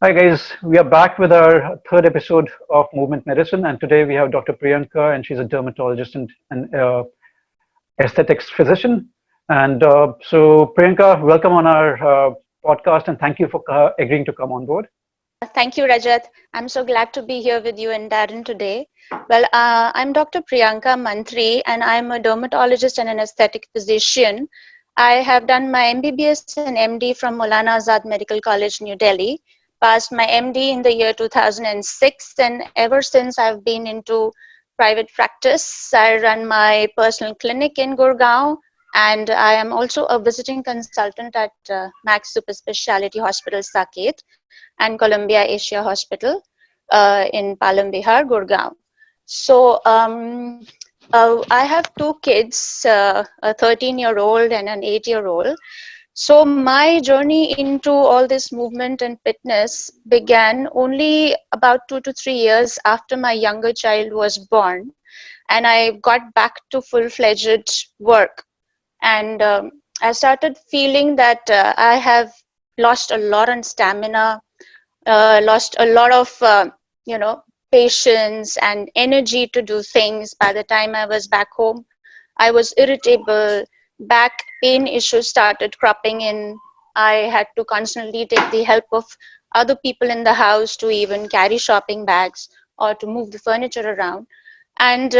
Hi guys, we are back with our third episode of Movement Medicine, and today we have Dr. Priyanka, and she's a dermatologist and an aesthetics physician. And so, Priyanka, welcome on our podcast, and thank you for agreeing to come on board. Thank you, Rajat. I'm so glad to be here with you and Darren today. I'm Dr. Priyanka Mantri, and I'm a dermatologist and an aesthetic physician. I have done my MBBS and MD from Maulana Azad Medical College, New Delhi. Passed my MD in the year 2006, and ever since I've been into private practice. I run my personal clinic in Gurgaon, and I am also a visiting consultant at Max Super Speciality Hospital, Saket, and Columbia Asia Hospital in Palam Bihar, Gurgaon. So I have two kids, a 13-year-old and an 8-year-old. So my journey into all this movement and fitness began only about 2 to 3 years after my younger child was born, and I got back to full-fledged work. And I started feeling that I have lost a lot on stamina, lost a lot of patience and energy to do things. By the time I was back home, I was irritable. Back pain issues started cropping in. I had to constantly take the help of other people in the house to even carry shopping bags or to move the furniture around. And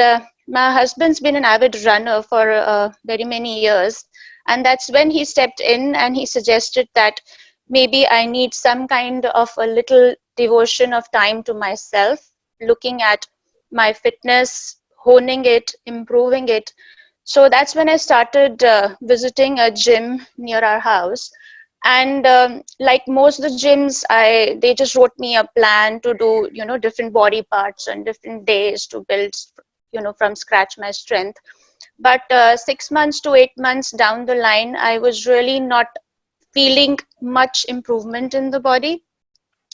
my husband's been an avid runner for very many years, and that's when he stepped in and he suggested that maybe I need some kind of a little devotion of time to myself, looking at my fitness, honing it, improving it. So that's when I started visiting a gym near our house. And like most of the gyms, they just wrote me a plan to do different body parts on different days to build from scratch my strength. But 6 months to 8 months down the line, I was really not feeling much improvement in the body.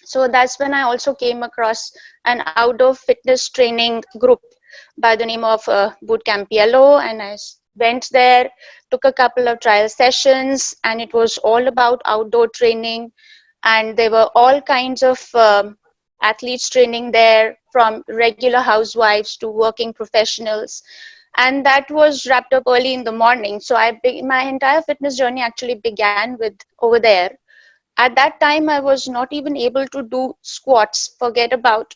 So that's when I also came across an outdoor fitness training group by the name of Bootcamp Yellow, and I went there, took a couple of trial sessions, and it was all about outdoor training. And there were all kinds of athletes training there, from regular housewives to working professionals, and that was wrapped up early in the morning. So my entire fitness journey actually began with over there. At that time, I was not even able to do squats, forget about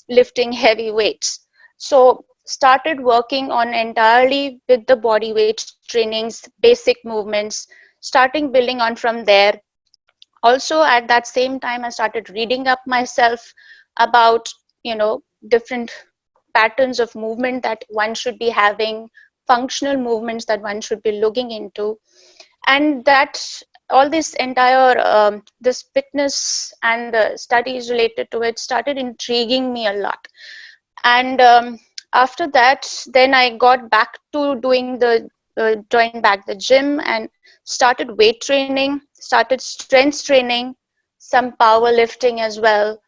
lifting heavy weights. So started working on entirely with the body weight trainings, basic movements, starting building on from there. Also at that same time, I started reading up myself about different patterns of movement that one should be having, functional movements that one should be looking into. And that all this entire this fitness and the studies related to it started intriguing me a lot. And after that, then I got back to doing the joined back the gym and started weight training, started strength training, some power lifting as well,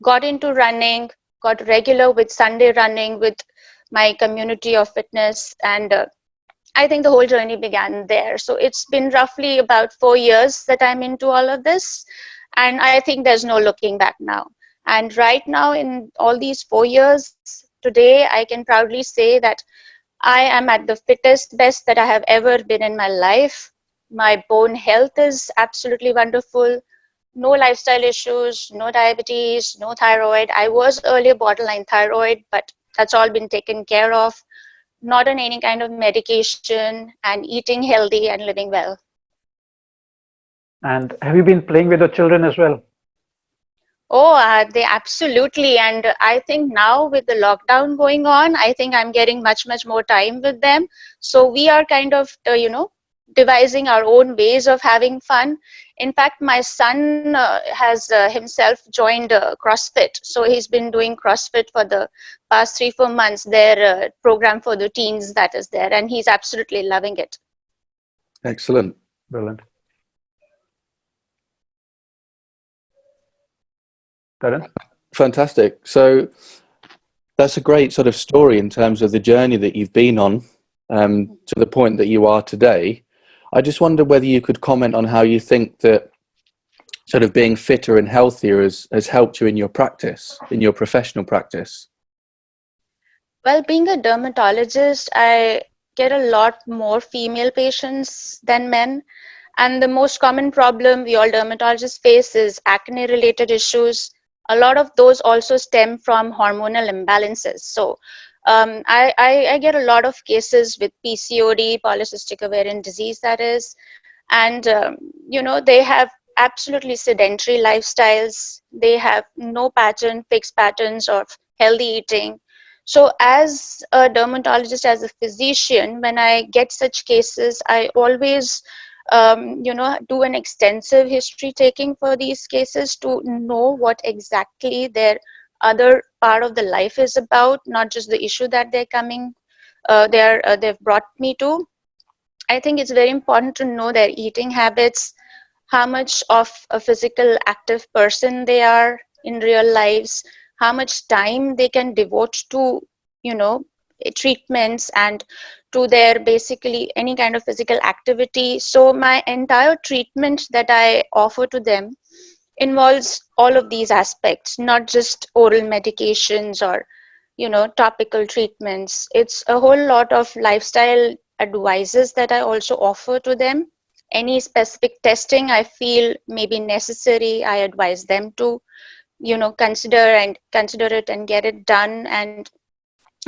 got into running, got regular with Sunday running with my community of fitness. And I think the whole journey began there. So it's been roughly about 4 years that I'm into all of this. And I think there's no looking back now. And right now, in all these 4 years, today, I can proudly say that I am at the fittest, best that I have ever been in my life. My bone health is absolutely wonderful. No lifestyle issues, no diabetes, no thyroid. I was earlier borderline thyroid, but that's all been taken care of. Not on any kind of medication, and eating healthy and living well. And have you been playing with your children as well? Oh, they absolutely. And I think now with the lockdown going on, I think I'm getting much, much more time with them. So we are kind of, devising our own ways of having fun. In fact, my son has himself joined CrossFit. So he's been doing CrossFit for the past 3-4 months, their program for the teens that is there. And he's absolutely loving it. Excellent. Brilliant. Darren? Fantastic. So that's a great sort of story in terms of the journey that you've been on to the point that you are today. I just wonder whether you could comment on how you think that sort of being fitter and healthier has helped you in your practice, in your professional practice? Well, being a dermatologist, I get a lot more female patients than men. And the most common problem we all dermatologists face is acne related issues. A lot of those also stem from hormonal imbalances. So I get a lot of cases with PCOD, polycystic ovarian disease, that is, and they have absolutely sedentary lifestyles. They have no fixed patterns of healthy eating. So as a dermatologist, as a physician, when I get such cases, I always do an extensive history taking for these cases to know what exactly their other part of the life is about, not just the issue that they've brought me to. I think it's very important to know their eating habits, how much of a physical active person they are in real lives, how much time they can devote to, you know, treatments and to their basically any kind of physical activity. So my entire treatment that I offer to them involves all of these aspects, not just oral medications or topical treatments. It's a whole lot of lifestyle advices that I also offer to them. Any specific testing I feel may be necessary, I advise them to consider it and get it done. And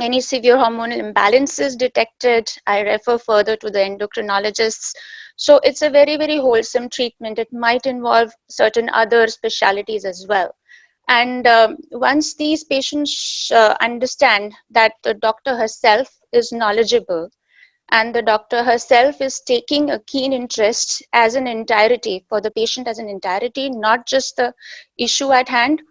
any severe hormonal imbalances detected, I refer further to the endocrinologists. So it's a very, very wholesome treatment. It might involve certain other specialities as well. And once these patients understand that the doctor herself is knowledgeable and the doctor herself is taking a keen interest as an entirety for the patient as an entirety, not just the issue at hand,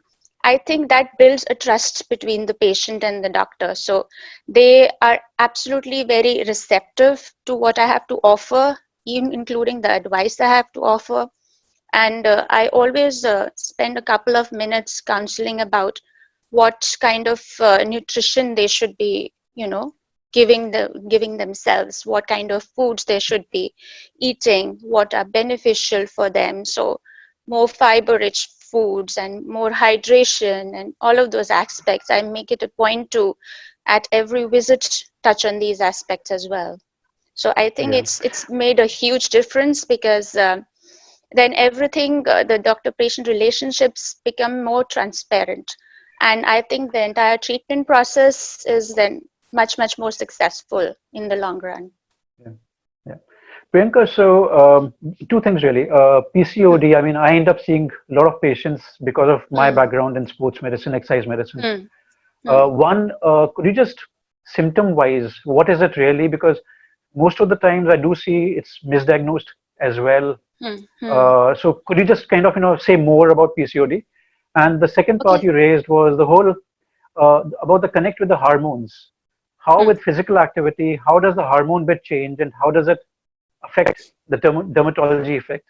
I think that builds a trust between the patient and the doctor. So they are absolutely very receptive to what I have to offer, even including the advice I have to offer. And I always spend a couple of minutes counseling about what kind of nutrition they should be giving themselves, what kind of foods they should be eating, what are beneficial for them. So more fiber rich foods and more hydration and all of those aspects, I make it a point to at every visit touch on these aspects as well. So I think Yeah. it's made a huge difference because then everything, the doctor patient relationships become more transparent. And I think the entire treatment process is then much more successful in the long run. Yeah. Yeah. Priyanka, so two things really. PCOD, I mean, I end up seeing a lot of patients because of my Mm, background in sports medicine, exercise medicine. mm, mm, One, could you just symptom-wise, what is it really? Because most of the times I do see it's misdiagnosed as well. mm, mm. So could you just kind of, say more about PCOD? And the second part Okay. you raised was the whole about the connect with the hormones. How Mm, with physical activity, how does the hormone bit change and how does it affect the dermatology effect,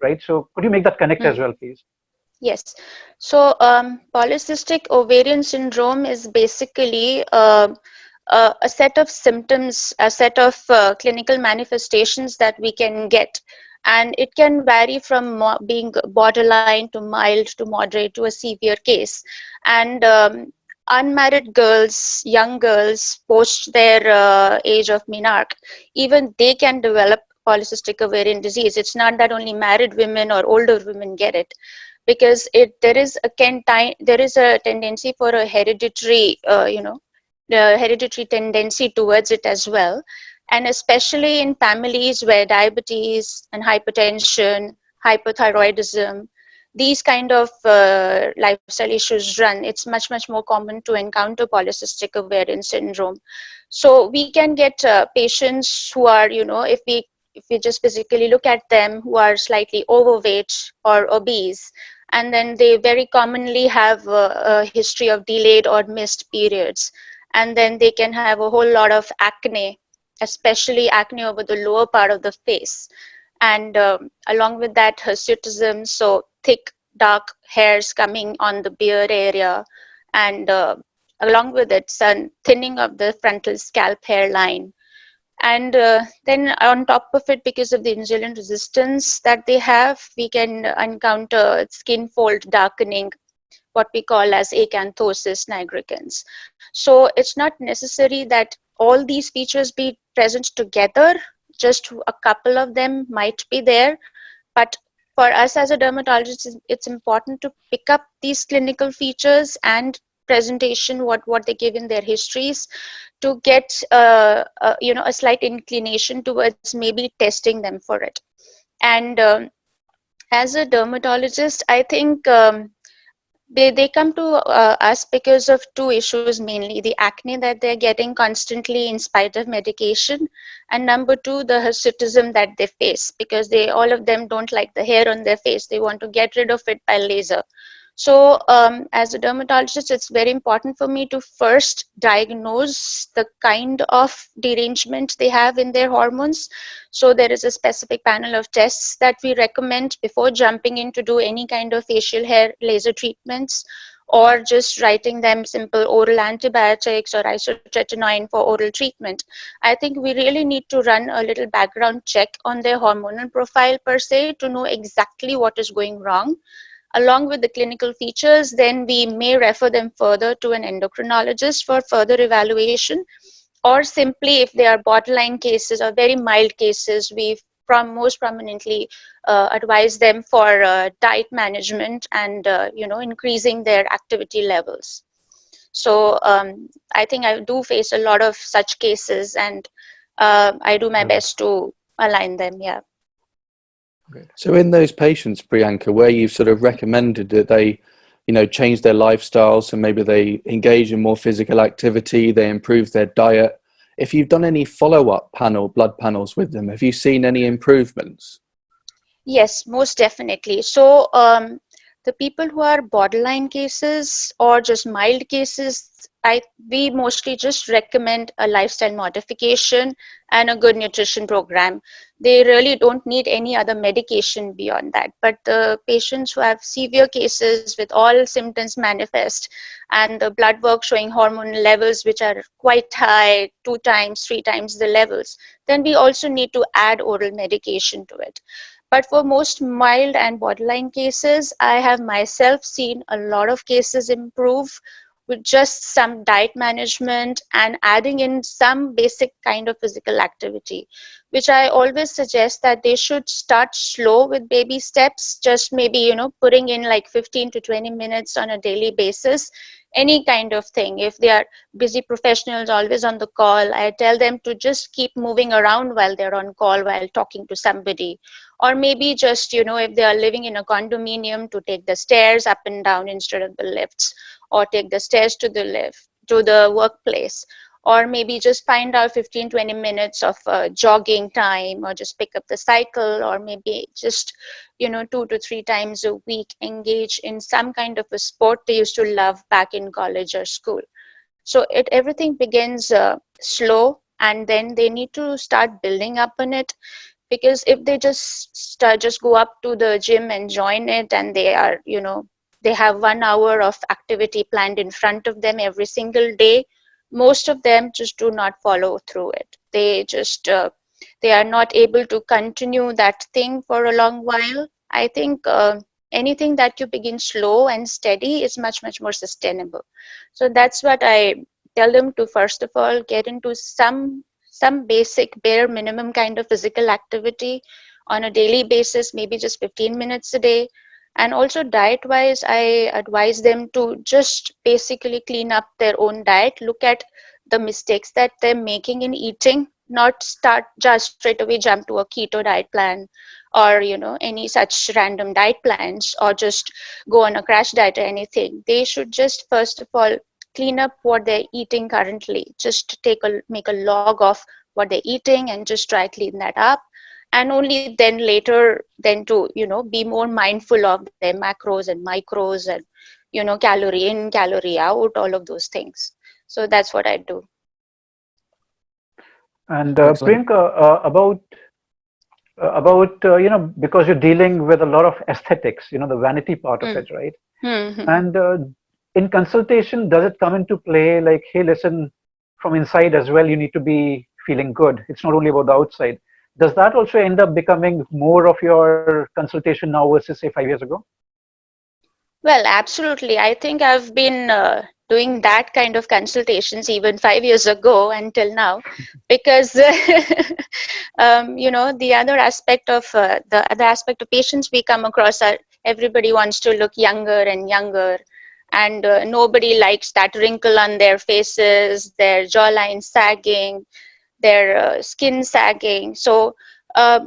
right? So could you make that connect as mm. well, please? Yes. So polycystic ovarian syndrome is basically a set of symptoms, a set of clinical manifestations that we can get. And it can vary from being borderline to mild to moderate to a severe case. And unmarried girls, young girls, post their age of menarche, even they can develop polycystic ovarian disease. It's not that only married women or older women get it, because there is a tendency for a hereditary the hereditary tendency towards it as well. And especially in families where diabetes and hypertension, hypothyroidism, these kind of lifestyle issues run, it's much more common to encounter polycystic ovarian syndrome. So we can get patients who are, if we just physically look at them, who are slightly overweight or obese, and then they very commonly have a history of delayed or missed periods, and then they can have a whole lot of acne, especially acne over the lower part of the face, and along with that hirsutism, so thick dark hairs coming on the beard area, and along with it some thinning of the frontal scalp hairline. And then on top of it, because of the insulin resistance that they have, we can encounter skin fold darkening, what we call as acanthosis nigricans. So it's not necessary that all these features be present together. Just a couple of them might be there, but for us as a dermatologist, it's important to pick up these clinical features and presentation, what they give in their histories, to get a slight inclination towards maybe testing them for it. And as a dermatologist, I think they come to us because of two issues mainly: the acne that they're getting constantly in spite of medication, and number two, the hirsutism that they face, because they all of them don't like the hair on their face. They want to get rid of it by laser. So as a dermatologist, it's very important for me to first diagnose the kind of derangement they have in their hormones. So there is a specific panel of tests that we recommend before jumping in to do any kind of facial hair laser treatments, or just writing them simple oral antibiotics or isotretinoin for oral treatment. I think we really need to run a little background check on their hormonal profile per se to know exactly what is going wrong. Along with the clinical features, then we may refer them further to an endocrinologist for further evaluation, or simply if they are borderline cases or very mild cases, we most prominently advise them for diet management and increasing their activity levels. So I think I do face a lot of such cases, and I do my best to align them. Yeah. So in those patients, Priyanka, where you've sort of recommended that they, change their lifestyles, and maybe they engage in more physical activity, they improve their diet. If you've done any follow-up blood panels with them, have you seen any improvements? Yes, most definitely. So the people who are borderline cases or just mild cases, we mostly just recommend a lifestyle modification and a good nutrition program. They really don't need any other medication beyond that. But the patients who have severe cases with all symptoms manifest, and the blood work showing hormone levels which are quite high, 2 times, 3 times the levels, then we also need to add oral medication to it. But for most mild and borderline cases, I have myself seen a lot of cases improve with just some diet management and adding in some basic kind of physical activity, which I always suggest that they should start slow with baby steps, just maybe, putting in like 15 to 20 minutes on a daily basis, any kind of thing. If they are busy professionals always on the call, I tell them to just keep moving around while they're on call, while talking to somebody. Or maybe just, if they are living in a condominium, to take the stairs up and down instead of the lifts, or take the stairs to the lift to the workplace, or maybe just find out 15-20 minutes of jogging time, or just pick up the cycle, or maybe just 2 to 3 times a week engage in some kind of a sport they used to love back in college or school. So everything begins slow, and then they need to start building up on it. Because if they just go up to the gym and join it, and they are they have 1 hour of activity planned in front of them every single day, most of them just do not follow through it. They are not able to continue that thing for a long while. I think anything that you begin slow and steady is much more sustainable. So that's what I tell them to, first of all, get into some basic bare minimum kind of physical activity on a daily basis, maybe just 15 minutes a day. And also diet wise, I advise them to just basically clean up their own diet, look at the mistakes that they're making in eating, not start just straight away jump to a keto diet plan, or any such random diet plans, or just go on a crash diet or anything. They should just first of all clean up what they're eating currently, just make a log of what they're eating and just try clean that up. And only then later then to be more mindful of their macros and micros, and calorie in, calorie out, all of those things. So that's what I do. And Excellent. Priyanka, because you're dealing with a lot of aesthetics, the vanity part of Hmm. it, right? Hmm. And in consultation, does it come into play like, hey, listen, from inside as well, you need to be feeling good. It's not only about the outside. Does that also end up becoming more of your consultation now versus say 5 years ago? Well, absolutely. I think I've been doing that kind of consultations even 5 years ago until now, because the other aspect of the other aspect of patients we come across are everybody wants to look younger and younger, and nobody likes that wrinkle on their faces, their jawline sagging, their skin sagging. So a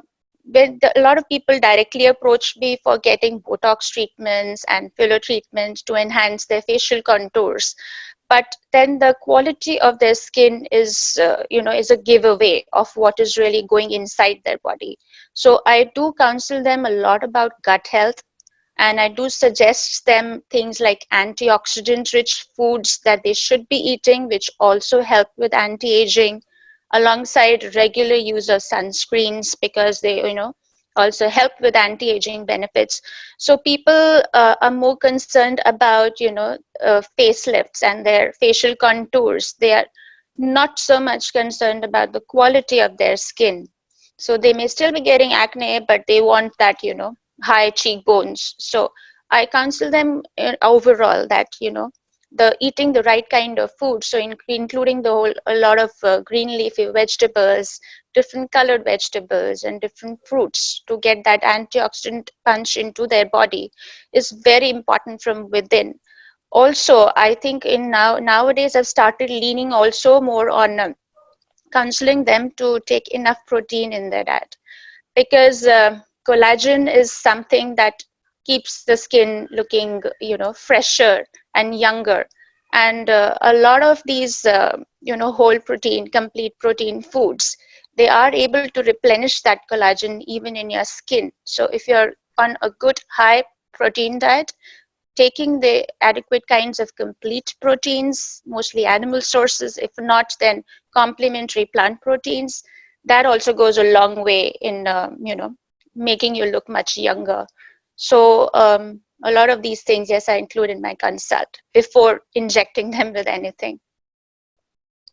lot of people directly approach me for getting Botox treatments and filler treatments to enhance their facial contours. But then the quality of their skin is a giveaway of what is really going inside their body. So I do counsel them a lot about gut health, and I do suggest them things like antioxidant rich foods that they should be eating, which also help with anti-aging, alongside regular use of sunscreens, because they also help with anti-aging benefits. So people are more concerned about facelifts and their facial contours. They are not so much concerned about the quality of their skin. So they may still be getting acne, but they want that high cheekbones. So I counsel them overall that the eating the right kind of food, so including a lot of green leafy vegetables, different colored vegetables, and different fruits to get that antioxidant punch into their body is very important from within. Also, I think nowadays I've started leaning also more on counseling them to take enough protein in their diet, because collagen is something that keeps the skin looking fresher and younger. And a lot of these whole protein, complete protein foods, they are able to replenish that collagen even in your skin. So if you're on a good high protein diet, taking the adequate kinds of complete proteins, mostly animal sources, if not then complementary plant proteins, that also goes a long way in making you look much younger. So a lot of these things, yes, I include in my consult before injecting them with anything.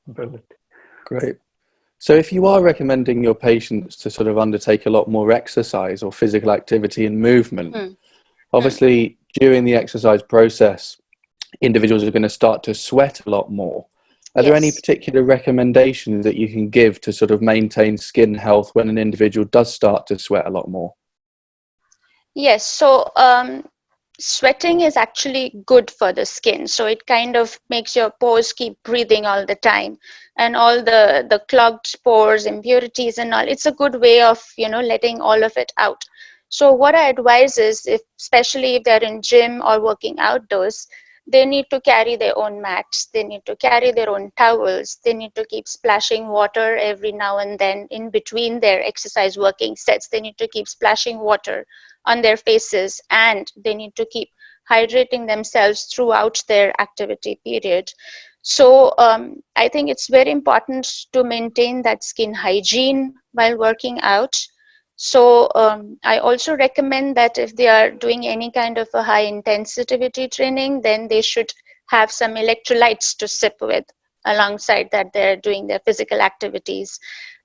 Brilliant. Great. So if you are recommending your patients to sort of undertake a lot more exercise or physical activity and movement, obviously during the exercise process, individuals are going to start to sweat a lot more. Are there any Yes. particular recommendations that you can give to sort of maintain skin health when an individual does start to sweat a lot more? Yes. So sweating is actually good for the skin, so it kind of makes your pores keep breathing all the time, and all the clogged pores, impurities and all, it's a good way of letting all of it out. So what I advise is, especially if they're in gym or working outdoors, they need to carry their own mats, they need to carry their own towels, they need to keep splashing water every now and then in between their exercise working sets. They need to keep splashing water on their faces, and they need to keep hydrating themselves throughout their activity period. So I think it's very important to maintain that skin hygiene while working out. So I also recommend that if they are doing any kind of a high intensity training, then they should have some electrolytes to sip with alongside that they're doing their physical activities.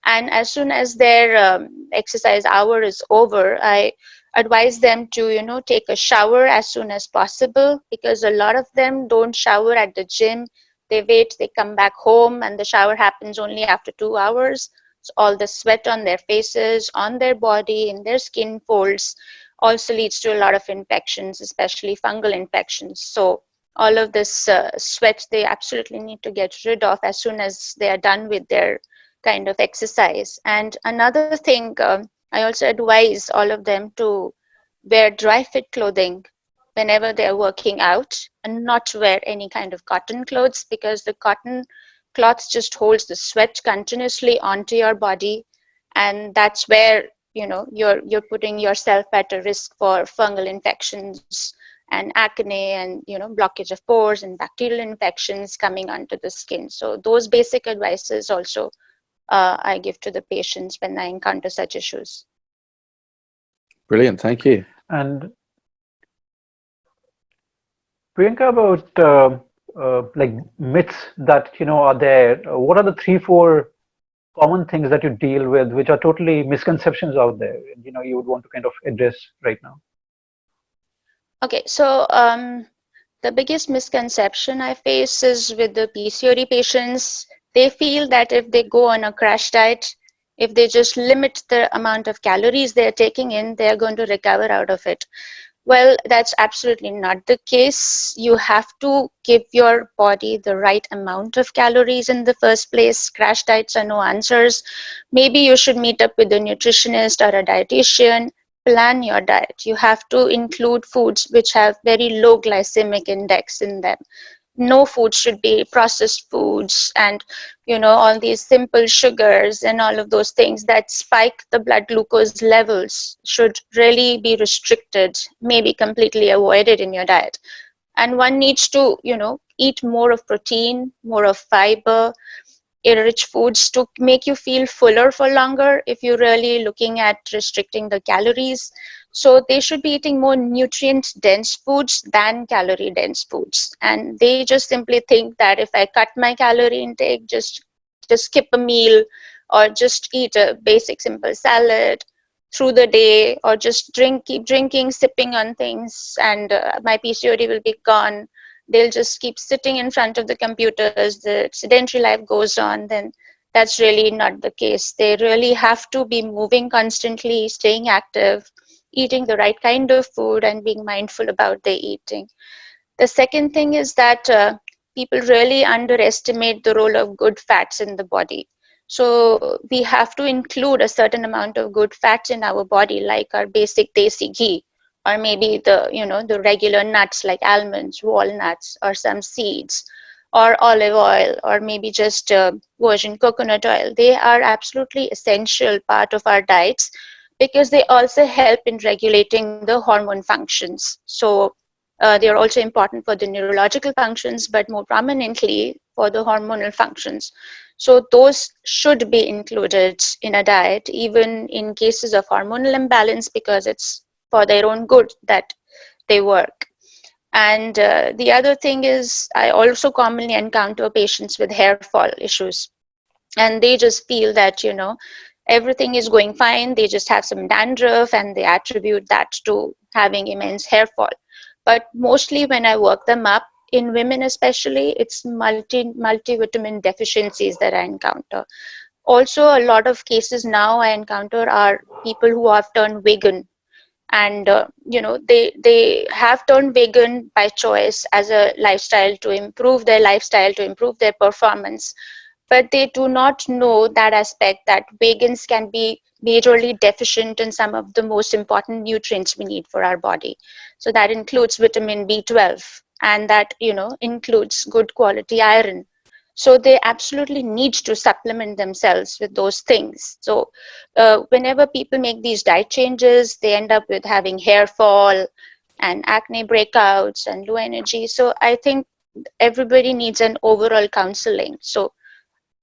And as soon as their exercise hour is over, I advise them to take a shower as soon as possible, because a lot of them don't shower at the gym. They wait, they come back home, and the shower happens only after 2 hours. So all the sweat on their faces, on their body, in their skin folds also leads to a lot of infections, especially fungal infections. So all of this sweat they absolutely need to get rid of as soon as they are done with their kind of exercise. And another thing, I also advise all of them to wear dry fit clothing whenever they're working out, and not wear any kind of cotton clothes, because the cotton cloth just holds the sweat continuously onto your body, and that's where you're putting yourself at a risk for fungal infections and acne, and blockage of pores and bacterial infections coming onto the skin. So those basic advices also I give to the patients when I encounter such issues. Brilliant, thank you. And Priyanka, about like myths that are there. What are the 3, 4 common things that you deal with, which are totally misconceptions out there, and you would want to kind of address right now? Okay, so the biggest misconception I face is with the PCOD patients. They feel that if they go on a crash diet, if they just limit the amount of calories they're taking in, they're going to recover out of it. Well, that's absolutely not the case. You have to give your body the right amount of calories in the first place. Crash diets are no answers. Maybe you should meet up with a nutritionist or a dietitian. Plan your diet. You have to include foods which have very low glycemic index in them. No food should be processed foods, and all these simple sugars and all of those things that spike the blood glucose levels should really be restricted, maybe completely avoided in your diet. And one needs to eat more of protein, more of fiber, rich foods to make you feel fuller for longer if you're really looking at restricting the calories. So they should be eating more nutrient dense foods than calorie dense foods. And they just simply think that if I cut my calorie intake, just skip a meal, or just eat a basic simple salad through the day, or just keep drinking, sipping on things, and my PCOD will be gone. They'll just keep sitting in front of the computers, the sedentary life goes on. Then that's really not the case. They really have to be moving constantly, staying active, eating the right kind of food, and being mindful about their eating. The second thing is that people really underestimate the role of good fats in the body. So we have to include a certain amount of good fats in our body, like our basic desi ghee, or maybe the regular nuts like almonds, walnuts, or some seeds, or olive oil, or maybe just virgin coconut oil. They are absolutely essential part of our diets because they also help in regulating the hormone functions. So they are also important for the neurological functions, but more prominently for the hormonal functions. So those should be included in a diet, even in cases of hormonal imbalance, because it's for their own good that they work. And the other thing is, I also commonly encounter patients with hair fall issues, and they just feel that everything is going fine, they just have some dandruff, and they attribute that to having immense hair fall. But mostly when I work them up, in women especially, it's multivitamin deficiencies that I encounter. Also, a lot of cases now I encounter are people who have turned vegan, and they have turned vegan by choice as a lifestyle to improve their lifestyle, to improve their performance. But they do not know that aspect, that vegans can be majorly deficient in some of the most important nutrients we need for our body. So that includes vitamin B12, and that includes good quality iron. So they absolutely need to supplement themselves with those things. So whenever people make these diet changes, they end up with having hair fall and acne breakouts and low energy. So I think everybody needs an overall counseling. So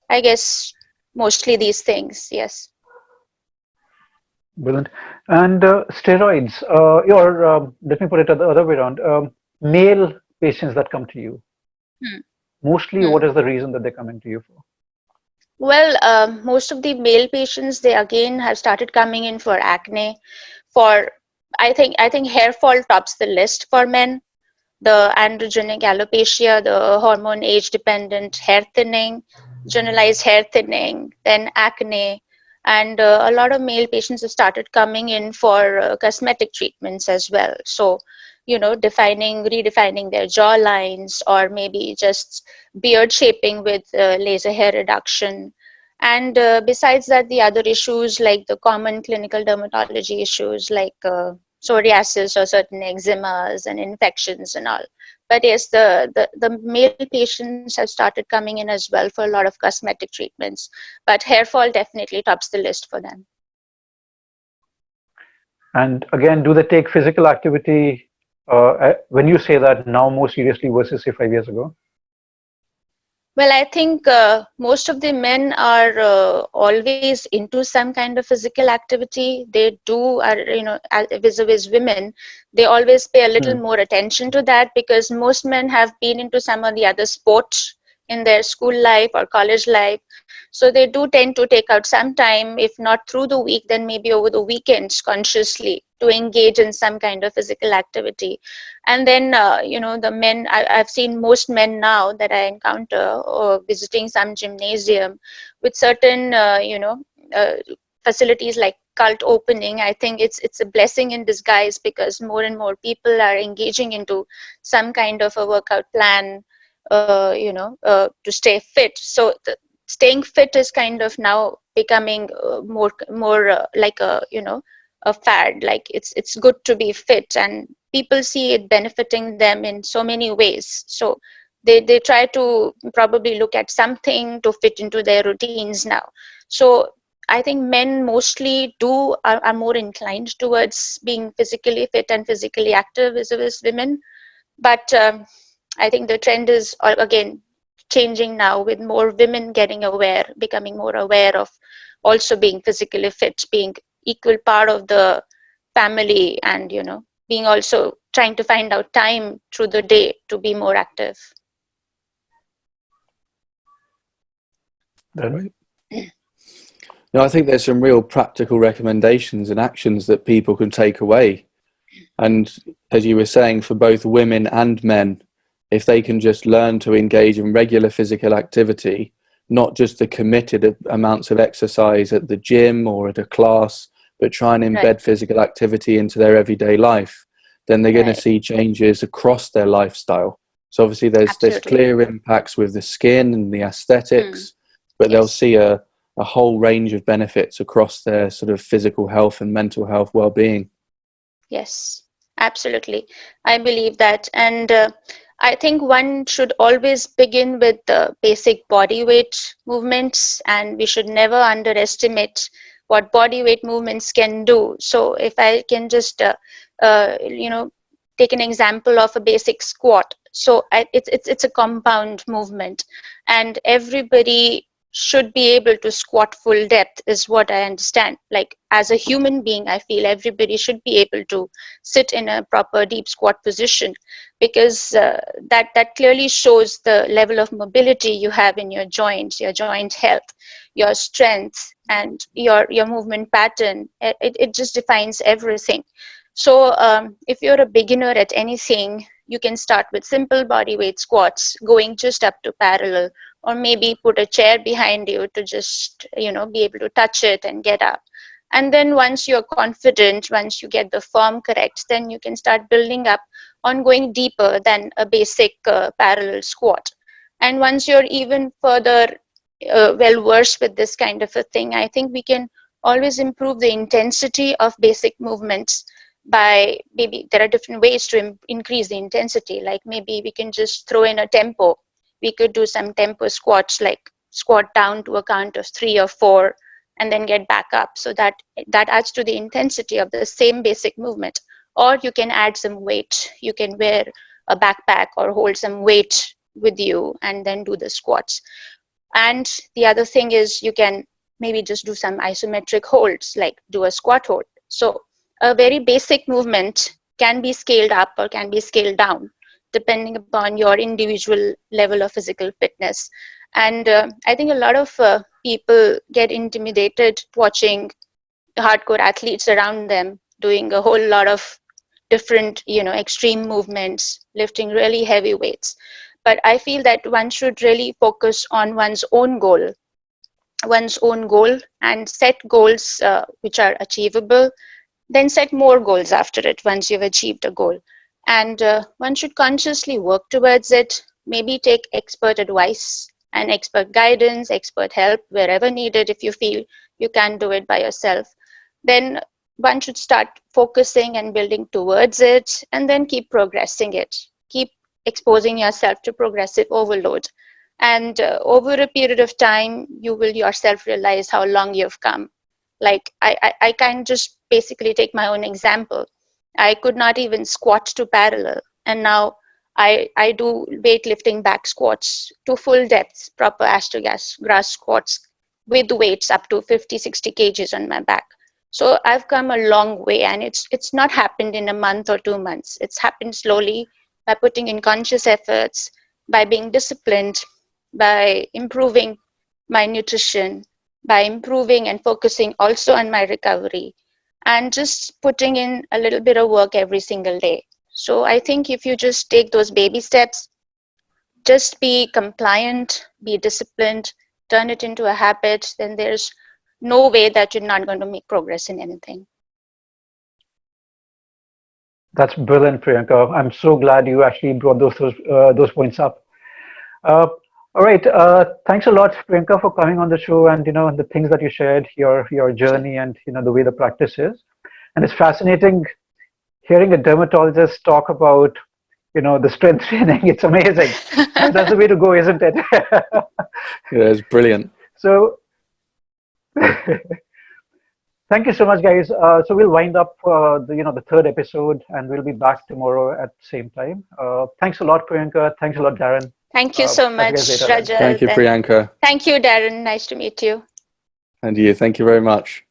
I guess mostly these things, yes. Brilliant. And steroids, let me put it the other way around. Male patients that come to you, Hmm. mostly Hmm. what is the reason that they're coming to you for? Well, most of the male patients, they again have started coming in for acne, for I think hair fall tops the list for men. The androgenic alopecia, the hormone age dependent hair thinning, generalized hair thinning, then acne. And a lot of male patients have started coming in for cosmetic treatments as well. So, redefining their jaw lines, or maybe just beard shaping with laser hair reduction. And besides that, the other issues like the common clinical dermatology issues like psoriasis or certain eczemas and infections and all. But yes, the male patients have started coming in as well for a lot of cosmetic treatments. But hair fall definitely tops the list for them. And again, do they take physical activity when you say that now more seriously versus say 5 years ago? Well, I think most of the men are always into some kind of physical activity. They do, vis-a-vis women, they always pay a little Hmm. more attention to that, because most men have been into some or the other sport in their school life or college life. So they do tend to take out some time, if not through the week, then maybe over the weekends consciously to engage in some kind of physical activity. And then, the men, I've seen most men now that I encounter visiting some gymnasium with certain, uh, facilities like cult opening. I think it's a blessing in disguise, because more and more people are engaging into some kind of a workout plan, to stay fit. So staying fit is kind of now becoming more like a fad. Like it's good to be fit, and people see it benefiting them in so many ways. So they try to probably look at something to fit into their routines now. So I think men mostly are more inclined towards being physically fit and physically active as women. But I think the trend is again changing now, with more women getting aware, becoming more aware of also being physically fit, being equal part of the family, and being also trying to find out time through the day to be more active. Right. No, I think there's some real practical recommendations and actions that people can take away. And as you were saying, for both women and men, if they can just learn to engage in regular physical activity, not just the committed amounts of exercise at the gym or at a class, but try and embed physical activity into their everyday life, then they're going to see changes across their lifestyle. So obviously there's clear impacts with the skin and the aesthetics, but they'll see a whole range of benefits across their sort of physical health and mental health well-being. Yes, absolutely. I believe that. And I think one should always begin with the basic body weight movements, and we should never underestimate what body weight movements can do. So if I can just, take an example of a basic squat. So it's a compound movement, and everybody should be able to squat full depth, is what I understand. Like as a human being, I feel everybody should be able to sit in a proper deep squat position, because that clearly shows the level of mobility you have in your joints, your joint health, your strength, and your movement pattern. It just defines everything. So if you're a beginner at anything, you can start with simple body weight squats, going just up to parallel, or maybe put a chair behind you to just be able to touch it and get up. And then once you're confident, once you get the form correct, then you can start building up on going deeper than a basic parallel squat. And once you're even further well versed with this kind of a thing, I think we can always improve the intensity of basic movements by, maybe there are different ways to increase the intensity. Like maybe we can just throw in a tempo. We could do some tempo squats, like squat down to a count of 3 or 4 and then get back up. So that adds to the intensity of the same basic movement. Or you can add some weight. You can wear a backpack or hold some weight with you and then do the squats. And the other thing is, you can maybe just do some isometric holds, like do a squat hold. So a very basic movement can be scaled up or can be scaled down, depending upon your individual level of physical fitness. And I think a lot of people get intimidated watching hardcore athletes around them doing a whole lot of different, extreme movements, lifting really heavy weights. But I feel that one should really focus on one's own goal, and set goals which are achievable, then set more goals after it once you've achieved a goal. And one should consciously work towards it, maybe take expert advice and expert guidance, expert help wherever needed. If you feel you can't do it by yourself, then one should start focusing and building towards it, and then keep progressing it. Keep exposing yourself to progressive overload. And over a period of time, you will yourself realize how long you've come. Like I can just basically take my own example. I could not even squat to parallel, and now I do weightlifting back squats to full depth, proper grass squats with weights up to 50-60 kgs on my back. So I've come a long way, and it's not happened in a month or 2 months. It's happened slowly, by putting in conscious efforts, by being disciplined, by improving my nutrition, by improving and focusing also on my recovery, and just putting in a little bit of work every single day. So I think if you just take those baby steps, just be compliant, be disciplined, turn it into a habit, then there's no way that you're not going to make progress in anything. That's brilliant, Priyanka. I'm so glad you actually brought those points up. All right. Thanks a lot, Priyanka, for coming on the show, and the things that you shared, your journey, and the way the practice is. And it's fascinating hearing a dermatologist talk about the strength training. It's amazing. That's the way to go, isn't it? Yeah, it's brilliant. So thank you so much, guys. So we'll wind up the third episode, and we'll be back tomorrow at the same time. Thanks a lot, Priyanka. Thanks a lot, Darren. Thank you so Catch you guys much, later then. Thank Rajat. you, And Priyanka. thank you, Darren. Nice to meet you. And you. Thank you very much.